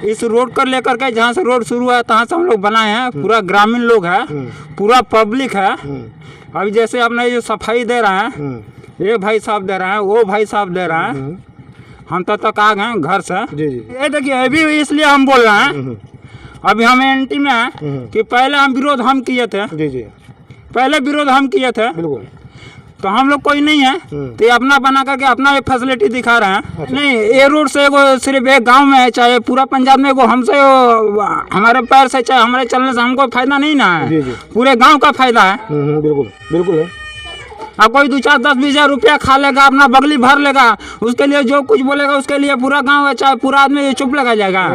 इस रोड को लेकर के जहाँ से रोड शुरू है तहाँ से हम लोग बनाए हैं। पूरा ग्रामीण लोग है, पूरा पब्लिक है। अभी जैसे अपने जो सफाई दे रहे हैं, ये भाई साहब दे रहे हैं, वो भाई साहब दे रहे हैं, हम तक आ गए घर से। ये देखिए अभी इसलिए हम बोल रहे हैं, अभी हम एंटी में है कि पहले हम विरोध हम किए थे। पहले विरोध हम किए थे, बिल्कुल। तो हम लोग कोई नहीं है, तो ये अपना बना करके अपना एक फैसिलिटी दिखा रहे हैं। नहीं, ये रोड से एगो सिर्फ एक गांव में है, चाहे पूरा पंजाब में एगो हमसे हमारे पैर से चाहे हमारे चलने से हमको फायदा नहीं ना है, पूरे गांव का फायदा है। बिल्कुल बिल्कुल है। अब कोई 2, 4, 10, 20 हज़ार रुपया खा लेगा, अपना बगली भर लेगा, उसके लिए जो कुछ बोलेगा उसके लिए पूरा गाँव है चाहे पूरा आदमी चुप लगा जाएगा।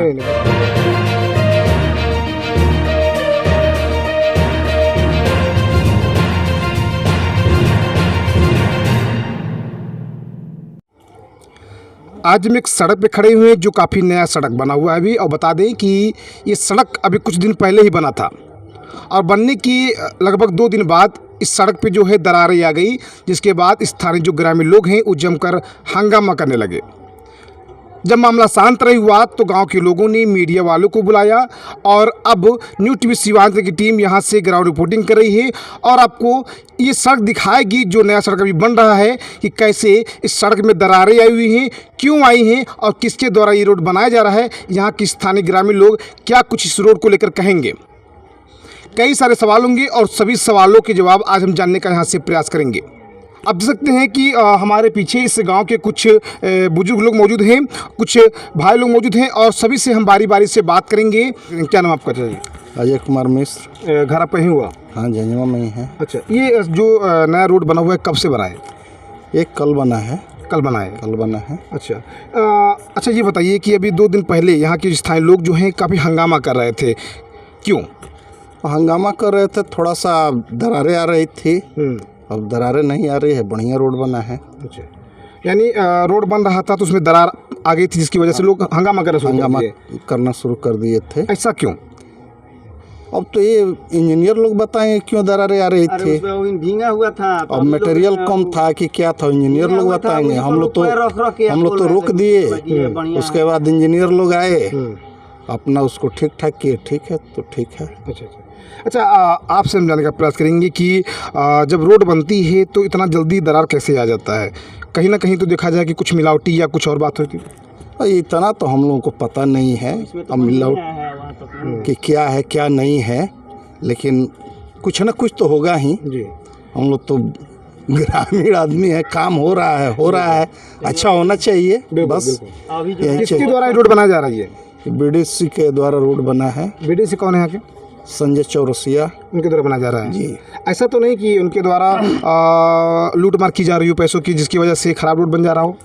आज हम एक सड़क पे खड़े हुए हैं जो काफ़ी नया सड़क बना हुआ है अभी। और बता दें कि ये सड़क अभी कुछ दिन पहले ही बना था और बनने की लगभग 2 दिन बाद इस सड़क पे जो है दरारें आ गई, जिसके बाद स्थानीय जो ग्रामीण लोग हैं वो जमकर हंगामा करने लगे। जब मामला शांत नहीं हुआ तो गांव के लोगों ने मीडिया वालों को बुलाया और अब न्यूज़ टीवी सीमांचल की टीम यहां से ग्राउंड रिपोर्टिंग कर रही है और आपको ये सड़क दिखाएगी जो नया सड़क अभी बन रहा है कि कैसे इस सड़क में दरारें आई हुई हैं, क्यों आई हैं और किसके द्वारा ये रोड बनाया जा रहा है। यहाँ के स्थानीय ग्रामीण लोग क्या कुछ इस रोड को लेकर कहेंगे। कई सारे सवाल होंगे और सभी सवालों के जवाब आज हम जानने का यहाँ से प्रयास करेंगे। आप देख सकते हैं कि हमारे पीछे इस गांव के कुछ बुजुर्ग लोग मौजूद हैं, कुछ भाई लोग मौजूद हैं और सभी से हम बारी बारी से बात करेंगे। क्या नाम आपका? अजय कुमार मिश्र। घर आपका ही हुआ? हाँ, जंजवा में ही है। अच्छा, ये जो नया रोड बना हुआ है कब से बना है? ये कल बना है। कल बना है? कल बना है। अच्छा, ये बताइए कि अभी 2 दिन पहले यहाँ के स्थानीय लोग जो हैं काफ़ी हंगामा कर रहे थे, क्यों हंगामा कर रहे थे? थोड़ा सा दरारें आ रही थी, अब दरारें नहीं आ रही है, बढ़िया रोड बना है। अच्छा, यानी रोड बन रहा था तो उसमें दरार आ गई थी जिसकी वजह से लोग हंगामा करना शुरू कर दिए थे। ऐसा क्यों? अब तो ये इंजीनियर लोग बताएंगे क्यों दरारें आ रही थी। भींगा हुआ था और मटेरियल कम था कि क्या था, इंजीनियर लोग बताएंगे। हम लोग तो रोक दिए, उसके बाद इंजीनियर लोग आए, अपना उसको ठीक ठाक किए। ठीक है तो ठीक है। अच्छा, आपसे हम जानने का प्रयास करेंगे कि जब रोड बनती है तो इतना जल्दी दरार कैसे आ जाता है? कहीं ना कहीं तो देखा जाए कि कुछ मिलावटी या कुछ और बात होती है। इतना तो हम लोगों को पता नहीं है अब मिलावट कि क्या है क्या नहीं है, लेकिन कुछ ना कुछ तो होगा ही जी। हम लोग तो ग्रामीण आदमी है, काम हो रहा है अच्छा होना चाहिए बस। किसके द्वारा रोड बनाया जा रहा है? बीडीसी के द्वारा रोड बना है। बीडीसी कौन है यहाँ के? संजय चौरसिया, उनके द्वारा बनाया जा रहा है जी। ऐसा तो नहीं कि उनके द्वारा लूटमार की जा रही हो पैसों की, जिसकी वजह से खराब रोड बन जा रहा हो?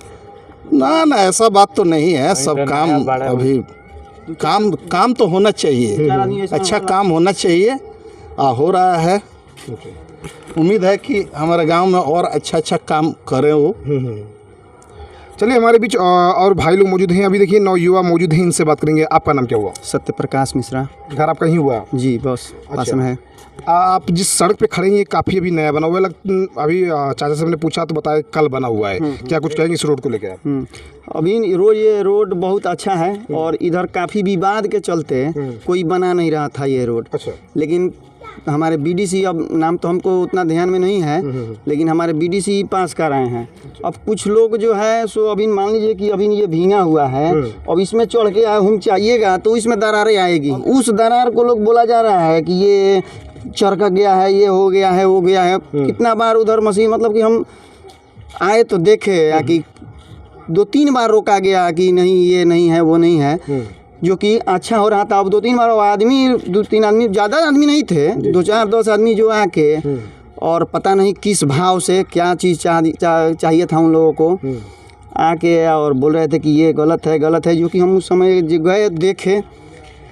ना, ऐसा बात तो नहीं है। सब काम अभी काम तो होना चाहिए, अच्छा काम होना चाहिए, हो रहा है। उम्मीद है कि हमारे गांव में और अच्छा काम करें वो। चलिए, हमारे बीच और भाई लोग मौजूद हैं। अभी देखिए 9 युवा मौजूद हैं, इनसे बात करेंगे। आपका नाम क्या हुआ? सत्य प्रकाश मिश्रा। घर आपका ही हुआ? जी बस पास में है। आप जिस सड़क पे खड़े हैं ये काफ़ी अभी नया बना हुआ है। अभी चाचा साहब ने पूछा तो बताया कल बना हुआ है। क्या कुछ कहेंगे इस रोड को लेकर? अभी ये रोड बहुत अच्छा है और इधर काफ़ी विवाद के चलते कोई बना नहीं रहा था ये रोड। अच्छा, लेकिन हमारे बीडीसी, अब नाम तो हमको उतना ध्यान में नहीं है, लेकिन हमारे बीडीसी पास कर रहे हैं। अब कुछ लोग जो है सो अभी मान लीजिए कि अभी ये भींगा हुआ है, अब इसमें चढ़ के हम चाहिएगा तो इसमें दरारें आएगी। उस दरार को लोग बोला जा रहा है कि ये चढ़ गया है, ये हो गया है, वो गया है। कितना बार उधर मशीन, मतलब कि हम आए तो देखे कि 2-3 बार रोका गया कि नहीं ये नहीं है वो नहीं है, जो कि अच्छा हो रहा था। अब 2-3 बार 2-3 आदमी, ज़्यादा आदमी नहीं थे, 2-4-10 आदमी जो आके और पता नहीं किस भाव से क्या चीज़ चाहिए था उन लोगों को, आके और बोल रहे थे कि ये गलत है, जो कि हम उस समय गए देखे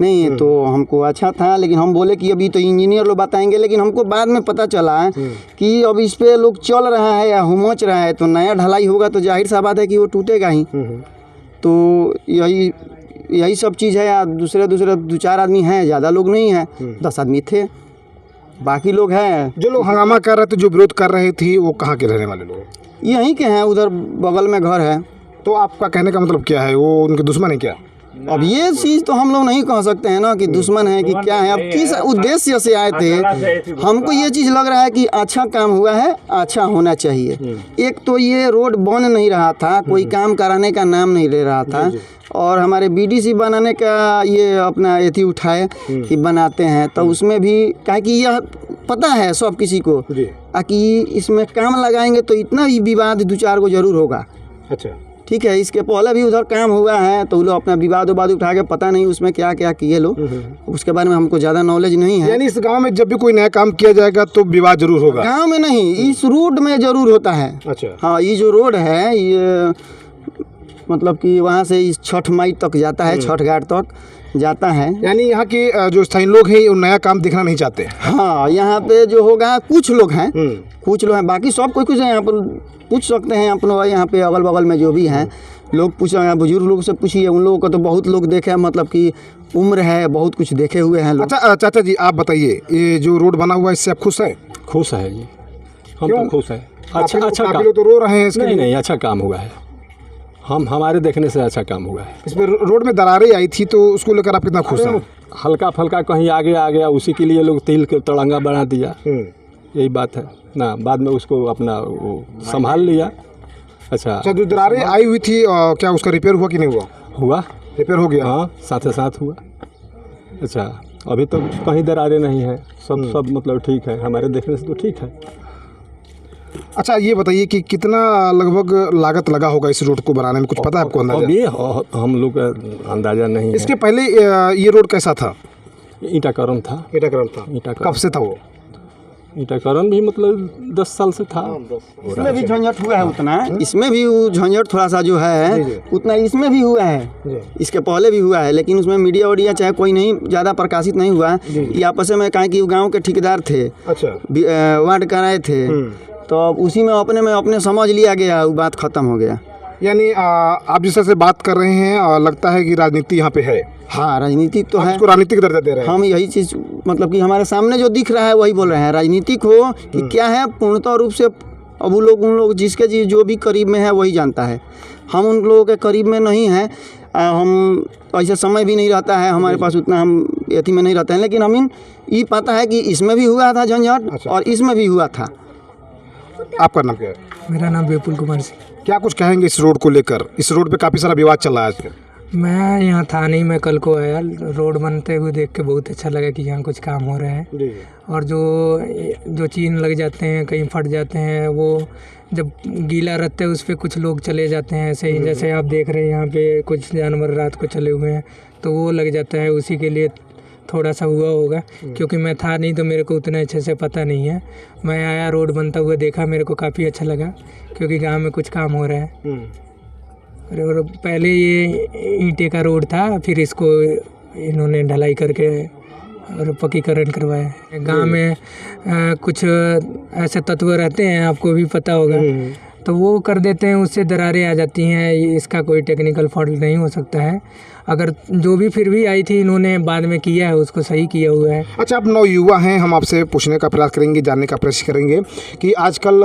नहीं तो हमको अच्छा था। लेकिन हम बोले कि अभी तो इंजीनियर लोग बताएंगे, लेकिन हमको बाद में पता चला कि अब इस पर लोग चल रहा है या हुमच रहा है, तो नया ढलाई होगा तो जाहिर सा बात है कि वो टूटेगा ही। तो यही सब चीज़ है। या दूसरे 2-4 आदमी हैं, ज़्यादा लोग नहीं हैं, 10 आदमी थे, बाकी लोग हैं। जो लोग हंगामा कर रहे थे, जो विरोध कर रहे थे, वो कहाँ के रहने वाले लोग? यहीं के हैं, उधर बगल में घर है। तो आपका कहने का मतलब क्या है, वो उनके दुश्मन है क्या? अब ये चीज़ तो हम लोग नहीं कह सकते हैं ना कि दुश्मन है कि क्या है। अब किस उद्देश्य से आए थे, हमको ये चीज़ लग रहा है कि अच्छा काम हुआ है, अच्छा होना चाहिए। एक तो ये रोड बन नहीं रहा था, कोई काम कराने का नाम नहीं ले रहा था, और हमारे बीडीसी बनाने का ये अपना एथी उठाए कि बनाते हैं, तो उसमें भी क्या कि यह पता है सब किसी को कि इसमें काम लगाएंगे तो इतना ही विवाद 2-4 को जरूर होगा। अच्छा, ठीक है, इसके पहले भी उधर काम हुआ है तो वो लोग अपना विवाद उठा के, पता नहीं उसमें क्या क्या किए लोग, उसके बारे में हमको ज़्यादा नॉलेज नहीं है। यानी इस गांव में जब भी कोई नया काम किया जाएगा तो विवाद जरूर होगा? गांव में नहीं, इस रोड में जरूर होता है। अच्छा, हाँ, ये जो रोड है ये मतलब कि वहाँ से इस छठ माई तक जाता है, छठ घाट तक जाता है। यानी यहाँ के जो स्थानीय लोग हैं वो नया काम देखना नहीं चाहते? हाँ, यहाँ पे जो होगा कुछ लोग हैं, कुछ लोग हैं, बाकी सब कोई कुछ है। यहाँ पर पूछ सकते हैं अपने यहाँ पे अगल बगल में जो भी हैं लोग, पूछ बुजुर्ग लोग से पूछिए, उन लोगों को तो बहुत लोग देखे हैं, मतलब कि उम्र है, बहुत कुछ देखे हुए हैं लोग। अच्छा चाचा जी, आप बताइए, ये जो रोड बना हुआ है इससे आप खुश हैं? खुश है जी, हम तो खुश हैं। अच्छा काफी लोग तो रो रहे हैं इसके लिए। नहीं, अच्छा काम हुआ है, हमारे देखने से अच्छा काम हुआ है। इसमें रोड में दरारें आई थी तो उसको लेकर आप कितना खुश हैं? हल्का फल्का कहीं आगे आ गया, उसी के लिए लोग तिल के तड़ंगा बना दिया, यही बात है ना। बाद में उसको अपना वो संभाल लिया। अच्छा, जो दरारें आई हुई थी क्या उसका रिपेयर हुआ कि नहीं हुआ? हुआ, रिपेयर हो गया? हाँ, साथ हुआ। अच्छा, अभी तो कहीं दरारें नहीं है, सब मतलब ठीक है, हमारे देखने से तो ठीक है। अच्छा, ये बताइए कि कितना लगभग लागत लगा होगा इस रोड को बनाने में, कुछ पता है आपको अंदाजा? अभी हम लोग का अंदाजा नहीं है। इसके पहले ये रोड कैसा था? ईंटाकरण था। कब से था वो? ईंटाकरण भी मतलब 10 साल से था। इसमें भी झंझट हुआ है उतना, इसमें भी वो झंझट थोड़ा सा जो है उतना इसमें भी हुआ है, इसके पहले भी हुआ है, लेकिन उसमें मीडिया चाहे कोई नहीं ज़्यादा प्रकाशित नहीं हुआ। ये आपस में कहा कि गाँव के ठेकेदार थे, अच्छा, वार्ड कराए थे, तो अब उसी में अपने समझ लिया गया, वो बात खत्म हो गया। यानी आप जिस तरह से बात कर रहे हैं लगता है कि राजनीति यहाँ पे है। हाँ, राजनीतिक तो है, इसको राजनीतिक दर्जा दे रहे हैं। हम यही चीज़ मतलब कि हमारे सामने जो दिख रहा है वही बोल रहे हैं। राजनीतिक हो कि क्या है, पूर्णतः रूप से अब उन लोग जिसके जो भी करीब में है वही जानता है। हम उन लोगों के करीब में नहीं हैं, हम ऐसा समय भी नहीं रहता है हमारे पास, उतना हम एथी में नहीं रहते हैं, लेकिन हमें ये पता है कि इसमें भी हुआ था झंझट और इसमें भी हुआ था। आपका नाम क्या है? मेरा नाम विपुल कुमार सिंह। क्या कुछ कहेंगे इस रोड को लेकर? इस रोड पे काफ़ी सारा विवाद चल रहा है आजकल। मैं यहाँ था नहीं, मैं कल को आया, रोड बनते हुए देख के बहुत अच्छा लगा कि यहाँ कुछ काम हो रहे हैं। और जो चीन लग जाते हैं, कहीं फट जाते हैं, वो जब गीला रहते हैं उस पर कुछ लोग चले जाते हैं, ऐसे ही जैसे आप देख रहे हैं यहाँ पे कुछ जानवर रात को चले हुए हैं तो वो लग जाता है, उसी के लिए थोड़ा सा हुआ होगा। क्योंकि मैं था नहीं तो मेरे को उतना अच्छे से पता नहीं है। मैं आया, रोड बनता हुआ देखा, मेरे को काफ़ी अच्छा लगा क्योंकि गांव में कुछ काम हो रहा है। और पहले ये ईंटे का रोड था, फिर इसको इन्होंने ढलाई करके और पक्कीकरण करवाया। गांव में कुछ ऐसे तत्व रहते हैं, आपको भी पता होगा, तो वो कर देते हैं, उससे दरारें आ जाती हैं। इसका कोई टेक्निकल फॉल्ट नहीं हो सकता है। अगर जो भी फिर भी आई थी, इन्होंने बाद में किया है, उसको सही किया हुआ है। अच्छा, आप नवयुवा हैं, हम आपसे पूछने का प्रयास करेंगे, जानने का प्रयास करेंगे कि आजकल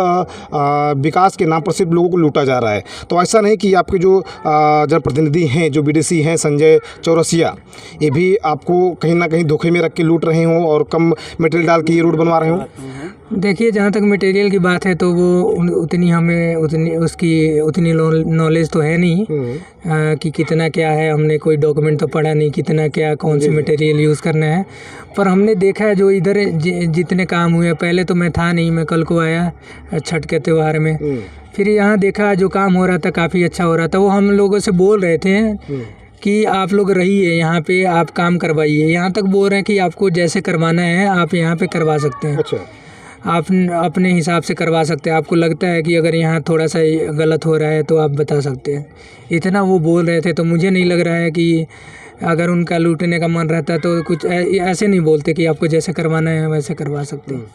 विकास के नाम पर सिर्फ लोगों को लूटा जा रहा है। तो ऐसा नहीं कि आपके जो जनप्रतिनिधि हैं, जो बीडीसी हैं संजय चौरसिया, ये भी आपको कहीं ना कहीं धोखे में रख के लूट रहे हों और कम मटेरियल डाल के ये रोड बनवा रहे हों? देखिए, जहाँ तक मटेरियल की बात है तो वो उतनी हमें उतनी नॉलेज तो है नहीं कि कितना क्या है। हमने कोई डॉक्यूमेंट तो पढ़ा नहीं, कितना क्या कौन सी मटेरियल यूज़ करना है। पर हमने देखा है जो इधर जितने काम हुए, पहले तो मैं था नहीं, मैं कल को आया छठ के त्यौहार में, फिर यहाँ देखा जो काम हो रहा था काफ़ी अच्छा हो रहा था। वो हम लोगों से बोल रहे थे कि आप लोग रहिए यहाँ पे, आप काम करवाइए। यहाँ तक बोल रहे हैं कि आपको जैसे करवाना है आप यहाँ पे करवा सकते हैं। अच्छा, आप अपने हिसाब से करवा सकते हैं। आपको लगता है कि अगर यहाँ थोड़ा सा गलत हो रहा है तो आप बता सकते हैं। इतना वो बोल रहे थे, तो मुझे नहीं लग रहा है कि अगर उनका लूटने का मन रहता तो कुछ ऐसे नहीं बोलते कि आपको जैसे करवाना है वैसे करवा सकते हैं।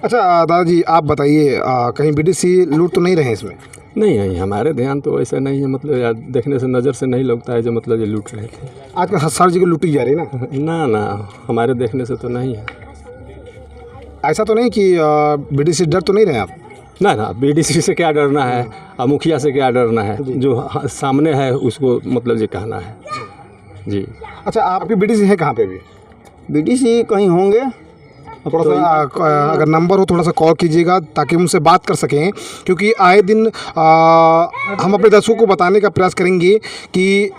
अच्छा दादाजी, आप बताइए, कहीं बीडीसी लूट तो नहीं रहे इसमें? नहीं, हमारे ध्यान तो ऐसा नहीं है, मतलब देखने से नज़र से नहीं लगता है जो मतलब ये लूट रहे थे। आजकल हर जगह लूटी जा रही है ना, हमारे देखने से तो नहीं है। ऐसा तो नहीं कि बीडीसी डर तो नहीं रहे आप? ना, बीडीसी से क्या डरना है और मुखिया से क्या डरना है, जो सामने है उसको मतलब ये कहना है। जी। अच्छा, आपकी बीडीसी है कहाँ पे भी? बीडीसी कहीं होंगे। थोड़ा सा अगर नंबर हो थोड़ा सा कॉल कीजिएगा ताकि उनसे बात कर सकें, क्योंकि आए दिन हम अपने दर्शकों को बताने का प्रयास करेंगे कि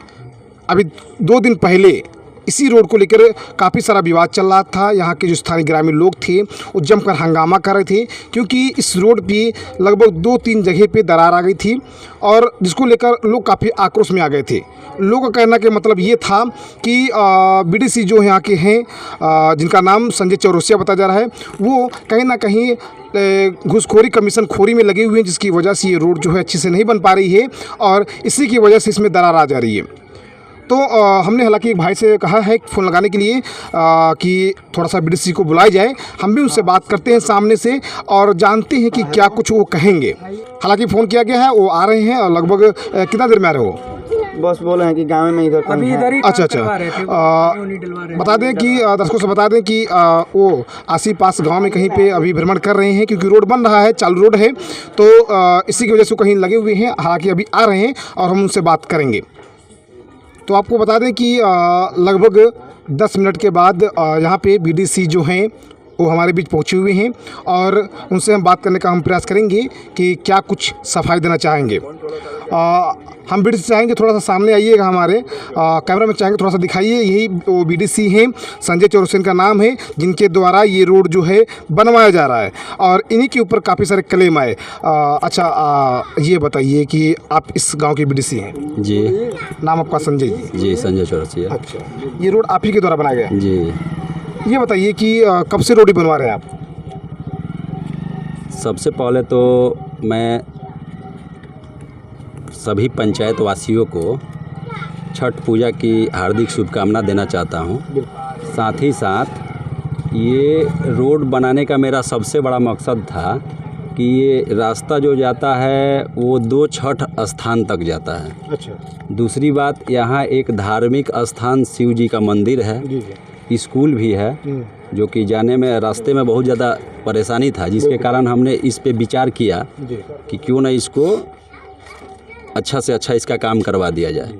अभी 2 दिन पहले इसी रोड को लेकर काफ़ी सारा विवाद चल रहा था। यहाँ के जो स्थानीय ग्रामीण लोग थे वो जमकर हंगामा कर रहे थे, क्योंकि इस रोड पे लगभग 2-3 जगह पे दरार आ गई थी और जिसको लेकर लोग काफ़ी आक्रोश में आ गए थे। लोगों का कहना के मतलब ये था कि बीडीसी जो यहाँ के हैं, जिनका नाम संजय चौरसिया बताया जा रहा है, वो कहीं ना कहीं घूसखोरी कमीशन खोरी में लगे हुए हैं, जिसकी वजह से ये रोड जो है अच्छे से नहीं बन पा रही है और इसी की वजह से इसमें दरार आ जा रही है। तो हमने हालांकि एक भाई से कहा है फ़ोन लगाने के लिए कि थोड़ा सा बीडीसी को बुलाई जाए। हम भी उनसे बात करते हैं सामने से और जानते हैं कि क्या कुछ वो कहेंगे। हालांकि फ़ोन किया गया है, वो आ रहे हैं और लगभग कितना देर में आ रहे हो? बस बोले हैं कि गाँव में इधर अभी इधर ही अच्छा बता दें कि दर्शकों से बता दें कि वो आसी पास गांव में कहीं पे अभी भ्रमण कर रहे हैं, क्योंकि रोड बन रहा है, चालू रोड है, तो इसी की वजह से कहीं लगे हुए हैं। हालांकि अभी आ रहे हैं और हम उनसे बात करेंगे। तो आपको बता दें कि लगभग 10 मिनट के बाद यहाँ पे बीडीसी जो हैं वो हमारे बीच पहुँचे हुए हैं और उनसे हम बात करने का हम प्रयास करेंगे कि क्या कुछ सफाई देना चाहेंगे। हम बीडीसी चाहेंगे थोड़ा सा सामने आइएगा, हमारे कैमरा में चाहेंगे थोड़ा सा दिखाइए। यही वो बीडीसी हैं, संजय चौरसिया का नाम है, जिनके द्वारा ये रोड जो है बनवाया जा रहा है और इन्हीं के ऊपर काफ़ी सारे क्लेम आए। ये बताइए कि आप इस गांव के बीडीसी हैं? जी। नाम आपका संजय जी? जी, संजय चौरसिया। अच्छा, ये रोड आप ही के द्वारा बनाया गया है? जी। ये बताइए कि कब से रोड बनवा रहे हैं आप? सबसे पहले तो मैं सभी पंचायत वासियों को छठ पूजा की हार्दिक शुभकामना देना चाहता हूँ। साथ ही साथ ये रोड बनाने का मेरा सबसे बड़ा मकसद था कि ये रास्ता जो जाता है वो 2 छठ स्थान तक जाता है। अच्छा। दूसरी बात, यहाँ एक धार्मिक स्थान शिव जी का मंदिर है, स्कूल भी है, जो कि जाने में रास्ते में बहुत ज़्यादा परेशानी था, जिसके कारण हमने इस पे विचार किया कि क्यों ना इसको अच्छा से अच्छा इसका काम करवा दिया जाए।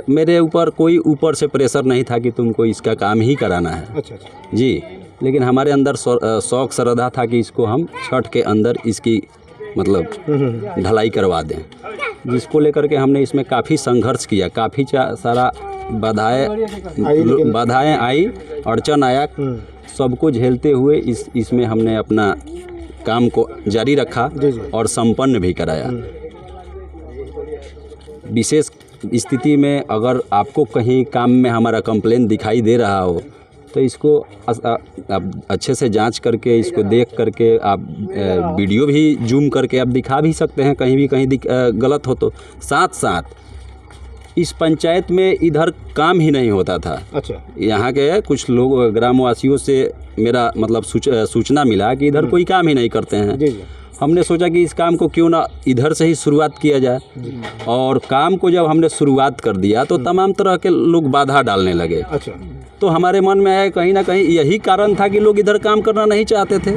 मेरे ऊपर कोई ऊपर से प्रेशर नहीं था कि तुमको इसका काम ही कराना है। अच्छा। जी, लेकिन हमारे अंदर शौक श्रद्धा था कि इसको हम छठ के अंदर इसकी मतलब ढलाई करवा दें, जिसको लेकर के हमने इसमें काफ़ी संघर्ष किया। काफ़ी सारा बाधाएं आई, अड़चन आया, सबको झेलते हुए इसमें हमने अपना काम को जारी रखा और संपन्न भी कराया। विशेष स्थिति में अगर आपको कहीं काम में हमारा कंप्लेन दिखाई दे रहा हो तो इसको आप अच्छे से जांच करके, इसको देख करके आप वीडियो भी जूम करके आप दिखा भी सकते हैं, कहीं गलत हो तो। साथ साथ इस पंचायत में इधर काम ही नहीं होता था। अच्छा। यहाँ के कुछ लोग ग्रामवासियों से मेरा मतलब सूचना मिला कि इधर कोई काम ही नहीं करते हैं। हमने सोचा कि इस काम को क्यों ना इधर से ही शुरुआत किया जाए, और काम को जब हमने शुरुआत कर दिया तो तमाम तरह के लोग बाधा डालने लगे। अच्छा। तो हमारे मन में आया कहीं ना कहीं यही कारण था कि लोग इधर काम करना नहीं चाहते थे।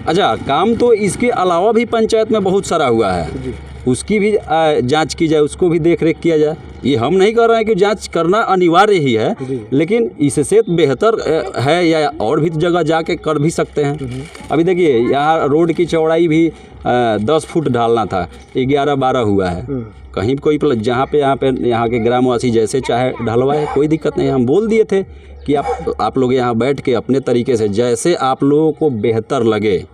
अच्छा, काम तो इसके अलावा भी पंचायत में बहुत सारा हुआ है, उसकी भी जांच की जाए, उसको भी देख रेख किया जाए। ये हम नहीं कर रहे हैं कि जांच करना अनिवार्य ही है, लेकिन इससे बेहतर है या और भी जगह जाके कर भी सकते हैं। अभी देखिए, यहाँ रोड की चौड़ाई भी 10 फुट ढालना था, 11-12 हुआ है। कहीं कोई यहाँ के ग्रामवासी जैसे चाहे ढलवाए, कोई दिक्कत नहीं। हम बोल दिए थे कि आप लोग यहाँ बैठ के अपने तरीके से जैसे आप लोगों को बेहतर लगे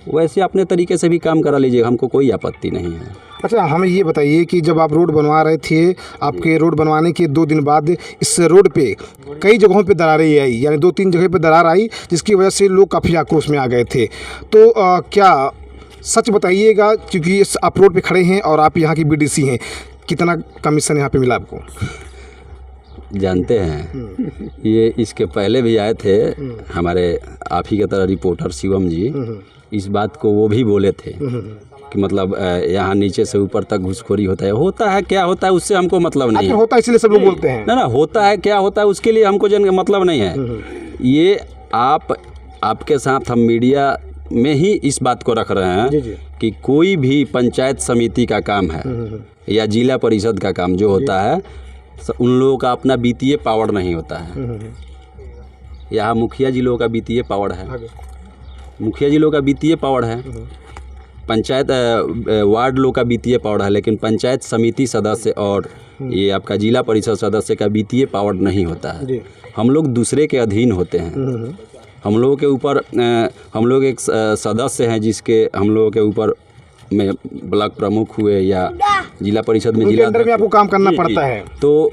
वैसे अपने तरीके से भी काम करा लीजिए, हमको कोई आपत्ति नहीं है। अच्छा, हमें ये बताइए कि जब आप रोड बनवा रहे थे, आपके रोड बनवाने के 2 दिन बाद इस रोड पे कई जगहों पे दरारें आई, यानी 2-3 जगह पे दरार आई, जिसकी वजह से लोग काफ़ी आक्रोश में आ गए थे। तो क्या सच बताइएगा, क्योंकि आप रोड पे खड़े हैं और आप यहाँ की बीडीसी हैं, कितना कमीशन यहाँ पे मिला आपको? जानते हैं, ये इसके पहले भी आए थे हमारे आप ही की तरह रिपोर्टर शिवम जी, इस बात को वो भी बोले थे कि मतलब यहाँ नीचे से ऊपर तक घुसखोरी होता है क्या होता है उससे हमको मतलब नहीं है। होता है इसलिए सब लोग बोलते हैं ना, होता है क्या होता है उसके लिए हमको मतलब नहीं है। ये आपके साथ हम मीडिया में ही इस बात को रख रहे हैं कि कोई भी पंचायत समिति का काम है या जिला परिषद का काम जो होता है, उन लोगों का अपना वित्तीय पावर नहीं होता है। यहाँ मुखिया जी लोगों का वित्तीय पावर है, मुखिया जी लोगों का वित्तीय पावर है, पंचायत वार्ड लोग का वित्तीय पावर है, लेकिन पंचायत समिति सदस्य और ये आपका जिला परिषद सदस्य का वित्तीय पावर नहीं होता है। हम लोग दूसरे के अधीन होते हैं। हम लोगों के ऊपर हम लोग एक सदस्य हैं जिसके हम लोगों के ऊपर में ब्लॉक प्रमुख हुए या जिला परिषद में जिला अंदर में आपको काम करना पड़ता है, तो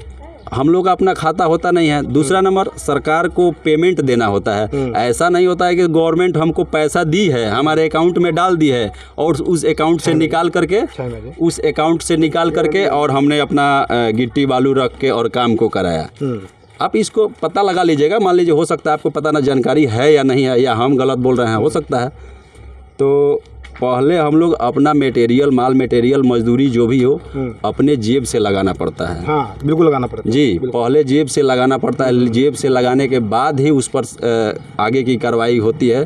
हम लोग का अपना खाता होता नहीं है। दूसरा नंबर, सरकार को पेमेंट देना होता है। ऐसा नहीं होता है कि गवर्नमेंट हमको पैसा दी है, हमारे अकाउंट में डाल दी है और उस अकाउंट से निकाल करके और हमने अपना गिट्टी बालू रख के और काम को कराया। आप इसको पता लगा लीजिएगा। मान लीजिए हो सकता है आपको पता ना जानकारी है या नहीं है, या हम गलत बोल रहे हैं, हो सकता है। तो पहले हम लोग अपना माल मटेरियल मजदूरी जो भी हो अपने जेब से लगाना पड़ता है। हाँ बिल्कुल लगाना पड़ता है जी, पहले जेब से लगाना पड़ता है। जेब से लगाने के बाद ही उस पर आगे की कार्रवाई होती है।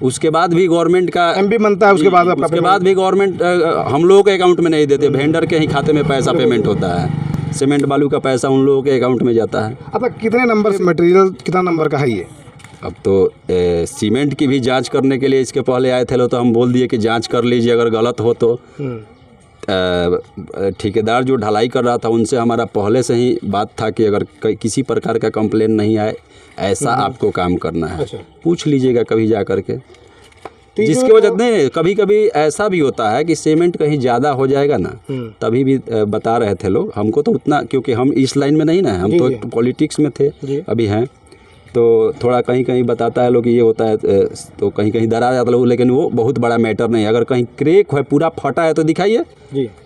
उसके बाद भी गवर्नमेंट का एमपी बनता है, उसके बाद भी गवर्नमेंट हम लोगों के अकाउंट में नहीं देते, वेंडर के ही खाते में पैसा पेमेंट होता है। सीमेंट बालू का पैसा उन लोगों के अकाउंट में जाता है। अच्छा, कितने नंबर से मटेरियल कितना नंबर का है ये? अब तो सीमेंट की भी जांच करने के लिए इसके पहले आए थे लोग, तो हम बोल दिए कि जांच कर लीजिए, अगर गलत हो तो। ठेकेदार जो ढलाई कर रहा था उनसे हमारा पहले से ही बात था कि अगर किसी प्रकार का कंप्लेन नहीं आए, ऐसा आपको काम करना है। पूछ लीजिएगा कभी जा करके। जिसकी वजह नहीं, कभी कभी ऐसा भी होता है कि सीमेंट कहीं ज़्यादा हो जाएगा ना, तभी भी बता रहे थे लोग हमको। तो उतना, क्योंकि हम इस लाइन में नहीं ना, हम तो पॉलिटिक्स में थे, अभी हैं, तो थोड़ा कहीं कहीं बताता है लोग कि ये होता है, तो कहीं कहीं डरा जाता लोग, लेकिन वो बहुत बड़ा मैटर नहीं है। अगर कहीं क्रेक है, पूरा फटा है, तो दिखाइए,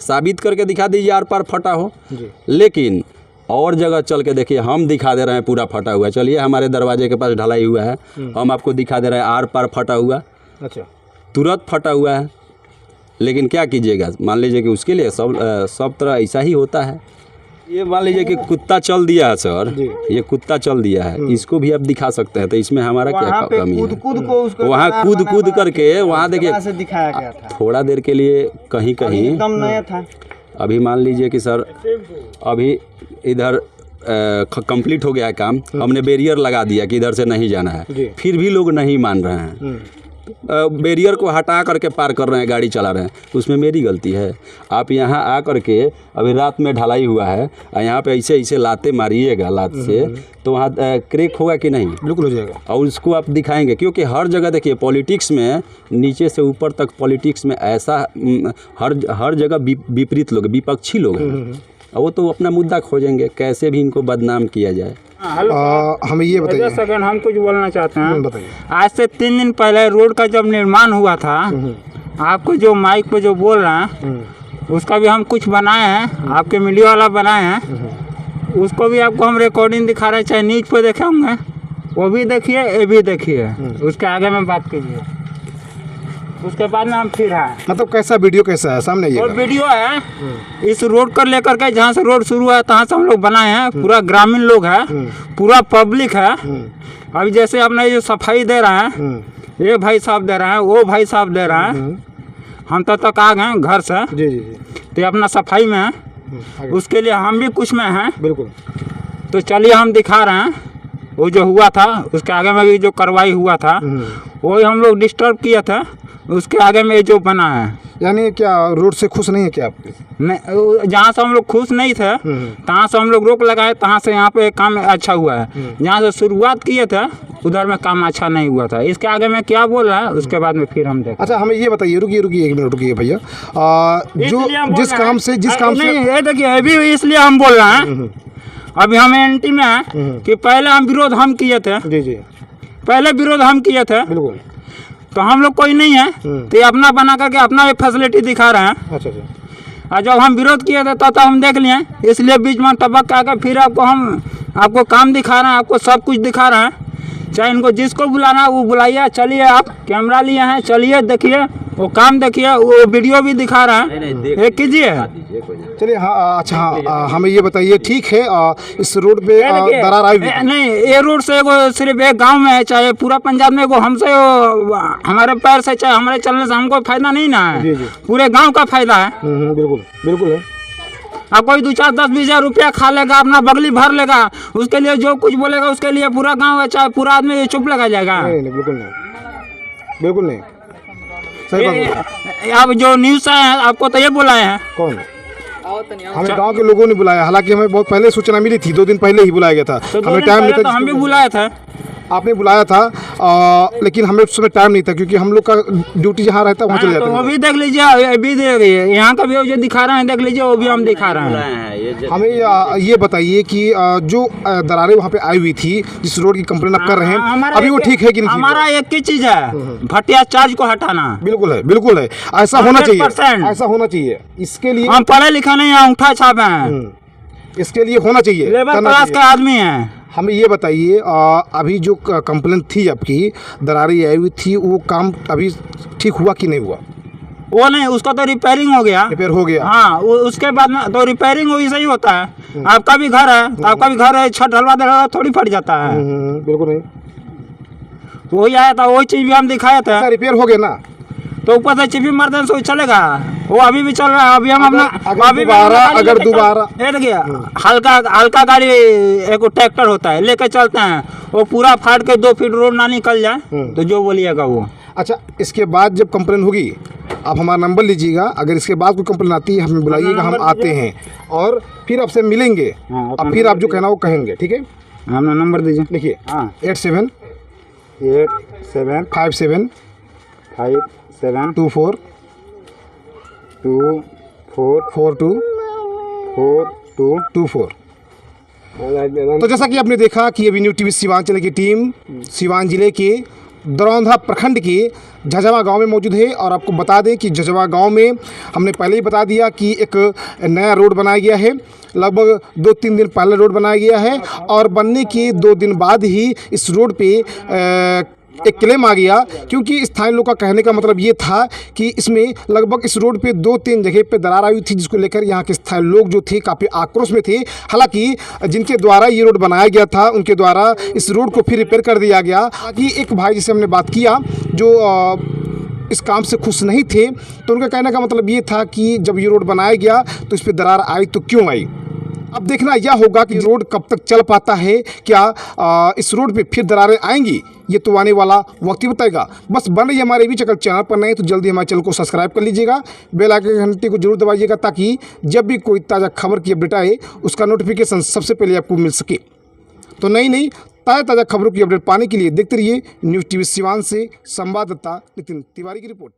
साबित करके दिखा दीजिए आर पार फटा हो। लेकिन और जगह चल के देखिए, हम दिखा दे रहे हैं पूरा फटा हुआ, चलिए हमारे दरवाजे के पास ढलाई हुआ है, हम आपको दिखा दे रहे हैं आर पार फटा हुआ, तुरंत फटा हुआ है। लेकिन क्या कीजिएगा, मान लीजिए कि उसके लिए सब तरह ऐसा ही होता है। ये मान लीजिए कि कुत्ता चल दिया है सर, ये कुत्ता चल दिया है, इसको भी आप दिखा सकते हैं, तो इसमें हमारा क्या कमी है? वहाँ कूद करके वहाँ देखिए दिखाया गया था थोड़ा देर के लिए, कहीं कहीं एकदम नया था। अभी मान लीजिए कि सर अभी इधर कंप्लीट हो गया है काम, हमने बैरियर लगा दिया कि इधर से नहीं जाना है, फिर भी लोग नहीं मान रहे हैं। बैरियर को हटा करके पार कर रहे हैं, गाड़ी चला रहे हैं, उसमें मेरी गलती है? आप यहाँ आ करके, अभी रात में ढलाई हुआ है, यहाँ पे ऐसे ऐसे लाते मारिएगा लात से, तो वहाँ क्रेक होगा कि नहीं? बिल्कुल हो जाएगा। और उसको आप दिखाएंगे, क्योंकि हर जगह देखिए पॉलिटिक्स में, नीचे से ऊपर तक पॉलिटिक्स में ऐसा हर जगह विपरीत लोग, विपक्षी लोग हैं, और वो तो अपना मुद्दा खोजेंगे, कैसे भी इनको बदनाम किया जाए। हमें ये बताइए। सेकंड हम कुछ बोलना चाहते हैं। बताइए। आज से 3 दिन पहले रोड का जब निर्माण हुआ था, आपको जो माइक पे जो बोल रहे हैं उसका भी हम कुछ बनाए हैं, आपके मीडिया वाला बनाए हैं, उसको भी आपको हम रिकॉर्डिंग दिखा रहे हैं, चाहे न्यूज पे देखे होंगे, वो भी देखिए, ये भी देखिए, उसके आगे में बात कीजिए, उसके बाद में हम फिर आए। मतलब कैसा वीडियो कैसा है सामने? ये और वीडियो है इस रोड कर लेकर के, जहाँ से रोड शुरू है तहाँ से हम लोग बनाए हैं, पूरा ग्रामीण लोग है, पूरा पब्लिक है। अभी जैसे अपने जो सफाई दे रहे हैं, ये भाई साहब दे रहे हैं, वो भाई साहब दे रहे हैं, हम तक आ गए घर से, तो ये अपना सफाई में है, उसके लिए हम भी कुछ में हैं। बिल्कुल। तो चलिए हम दिखा रहे हैं वो जो हुआ था, उसके आगे में भी जो कार्रवाई हुआ था, वही हम लोग डिस्टर्ब किया था, उसके आगे में जो बना है। यानी क्या रोड से खुश नहीं है क्या आप? नहीं, जहाँ से हम लोग खुश नहीं थे तहाँ से हम लोग रोक लगाए, तहाँ से यहाँ पे काम अच्छा हुआ है। जहाँ से शुरुआत किए थे उधर में काम अच्छा नहीं हुआ था। इसके आगे में क्या बोल रहा है, उसके बाद में फिर हम देखें। अच्छा, हमें ये बताइए, रुकिए 1 मिनट रुकिए भैया। जो जिस काम से नहीं, ये देखिए, अभी इसलिए हम बोल रहे हैं, अभी हम एंटी में है कि पहले हम विरोध हम किए थे, पहले विरोध हम किए थे, बिल्कुल, तो हम लोग कोई नहीं है, तो ये अपना बना करके अपना ये फैसिलिटी दिखा रहे हैं। अच्छा। और जब हम विरोध किए थे तो हम देख लिए, इसलिए बीच में टपक के आकर फिर आपको काम दिखा रहे हैं, आपको सब कुछ दिखा रहे हैं। चाहे इनको जिसको बुलाना है वो बुलाइए, चलिए, आप कैमरा लिए हैं, चलिए देखिए, वो काम देखिए, वो वीडियो भी दिखा रहे हैं, ये कीजिए। चलिए, हाँ, अच्छा, हाँ, हमें ये बताइए, ठीक है, इस रोड पे दरार आई नहीं, ये रोड से सिर्फ एक गांव में है, चाहे पूरा पंजाब में, हमसे हमारे पैर से, चाहे हमारे चलने से हमको फायदा नहीं ना है, पूरे गांव का फायदा है। बिल्कुल, बिल्कुल है। अब कोई 2-4-10-20 रुपया खा लेगा, अपना बगली भर लेगा, उसके लिए जो कुछ बोलेगा उसके लिए पूरा गाँव चाहे पूरा आदमी चुप लगा जाएगा। नहीं बिल्कुल नहीं, बिल्कुल नहीं, सही बात बोला। अब जो न्यूज़ आए हैं आपको तो ये बुलाए हैं। कौन? हमें गांव के लोगों ने बुलाया, हालांकि हमें बहुत पहले सूचना मिली थी, 2 दिन पहले ही बुलाया गया था। तो 2 हमें दिन टाइम पहले नहीं तो था, हम भी बुलाए थे। आपने बुलाया था लेकिन हमें उस समय टाइम नहीं था, क्योंकि हम लोग का ड्यूटी जहाँ रहता है वहाँ चले तो वो जाते भी देख लीजिए, अभी यहाँ का भी जो दिखा रहे हैं देख लीजिए, वो भी हम दिखा रहे हैं। हैं। हमें ये बताइए कि जो दरारें वहाँ पे आई हुई थी, जिस रोड की कंप्लेन आप कर रहे हैं, अभी वो ठीक है कि नहीं? हमारा एक ही चीज़ है, भटिया चार्ज को हटाना। बिल्कुल है, बिल्कुल है, ऐसा होना चाहिए, 100%। ऐसा होना चाहिए। इसके लिए हम पढ़े लिखे नहीं हैं, अंगूठा छाप हैं, इसके लिए होना चाहिए, लेबर करना क्लास चाहिए। का आदमी है। हमें ये बताइए अभी जो कंप्लेन थी आपकी, दरारें आई हुई थी, वो काम अभी ठीक हुआ कि नहीं हुआ? वो नहीं, उसका तो रिपेयरिंग हो गया। रिपेयर हो गया? हाँ, उसके बाद में तो रिपेयरिंग वही सही होता है। आपका भी घर है तो आपका भी घर है, छत ढलवा दे थोड़ी फट जाता है। बिल्कुल नहीं, तो वही आया था, वही चीज़ भी हम दिखाए थे। रिपेयर हो गया ना? तो ऊपर से चिपी मार दें तो चलेगा, वो अभी भी चल रहा है। अभी हम अपना अगर दोबारा ये देखिए, हल्का गाड़ी एक ट्रैक्टर होता है लेके चलते हैं, वो पूरा फाड़ के 2 फीट रोड ना निकल जाए तो जो बोलिएगा वो। अच्छा, इसके बाद जब कंप्लेन होगी आप हमारा नंबर लीजिएगा, अगर इसके बाद कोई कंप्लेन आती है हमें बुलाइएगा, हम आते हैं और फिर आपसे मिलेंगे। अब फिर आप जो कहना वो कहेंगे, ठीक है? अपना नंबर दीजिए। लिखिए, हाँ, 87 87 57 57 24 42 24। तो जैसा कि आपने देखा कि अभी न्यू टीवी सीवांचल की टीम सीवान जिले के दरौंधा प्रखंड के झझवा गांव में मौजूद है। और आपको बता दें कि झझवा गांव में हमने पहले ही बता दिया कि एक नया रोड बनाया गया है, लगभग 2-3 दिन पहले रोड बनाया गया है, और बनने के 2 दिन बाद ही इस रोड पे एक क्लेम आ गया, क्योंकि स्थानीय लोग का कहने का मतलब ये था कि इसमें लगभग इस रोड पे 2-3 जगह पे दरार आई थी, जिसको लेकर यहाँ के स्थानीय लोग जो थे काफ़ी आक्रोश में थे। हालांकि जिनके द्वारा ये रोड बनाया गया था उनके द्वारा इस रोड को फिर रिपेयर कर दिया गया। ताकि एक भाई जिसे हमने बात किया जो इस काम से खुश नहीं थे, तो उनका कहने का मतलब ये था कि जब ये रोड बनाया गया तो इस पर दरार आई तो क्यों आई। अब देखना यह होगा कि रोड कब तक चल पाता है, क्या इस रोड पे फिर दरारें आएंगी, ये तो आने वाला वक्त ही बताएगा। बस बन रही हमारे भी चैनल पर नए तो जल्दी हमारे चैनल को सब्सक्राइब कर लीजिएगा, बेल आइकन घंटी को जरूर दबाइएगा, ताकि जब भी कोई ताज़ा खबर की अपडेट आए उसका नोटिफिकेशन सबसे पहले आपको मिल सके। तो नई ताज़ा खबरों की अपडेट पाने के लिए देखते रहिए न्यूज़ टीवी सीवान से संवाददाता नितिन तिवारी की रिपोर्ट।